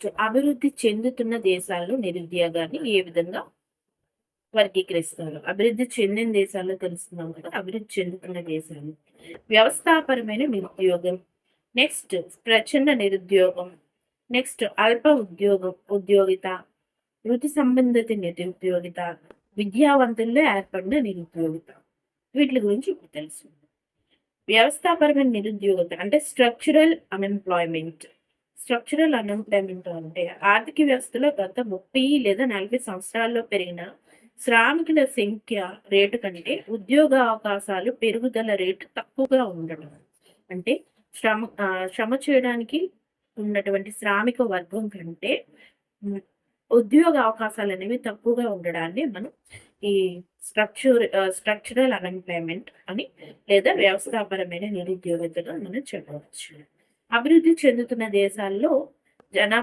Next అభివృద్ధి చెందుతున్న దేశాల్లో నిరుద్యోగాన్ని ఏ విధంగా వర్గీకరిస్తారు? అభివృద్ధి చెందిన దేశాల్లో తెలుస్తున్నాం కదా! అభివృద్ధి చెందుతున్న దేశాలు. వ్యవస్థాపరమైన నిరుద్యోగం, నెక్స్ట్ ప్రచండ నిరుద్యోగం, నెక్స్ట్ అల్ప ఉద్యోగిత, వృత్తి సంబంధిత నిరుద్యోగిత, విద్యావంతుల్లో ఏర్పడిన నిరుద్యోగిత. వీటి గురించి ఇప్పుడు తెలుసుకుందాం. వ్యవస్థాపరమైన నిరుద్యోగిత అంటే స్ట్రక్చరల్ అన్‌ఎంప్లాయ్‌మెంట్. స్ట్రక్చరల్ అన్‌ఎంప్లాయ్‌మెంట్ అంటే ఆర్థిక వ్యవస్థలో గత 30 లేదా 40 సంవత్సరాల్లో పెరిగిన శ్రామికుల సంఖ్య రేటు కంటే ఉద్యోగ అవకాశాలు పెరుగుదల రేటు తక్కువగా ఉండడం. అంటే శ్రమ చేయడానికి ఉన్నటువంటి శ్రామిక వర్గం కంటే ఉద్యోగ అవకాశాలనేవి తక్కువగా ఉండడాన్ని మనం ఈ స్ట్రక్చరల్ అన్‌ఎంప్లాయ్‌మెంట్ అని లేదా వ్యవస్థాపరమైన నిరుద్యోగితగా మనం చెప్పవచ్చు. అభివృద్ధి చెందుతున్న దేశాల్లో జనాభా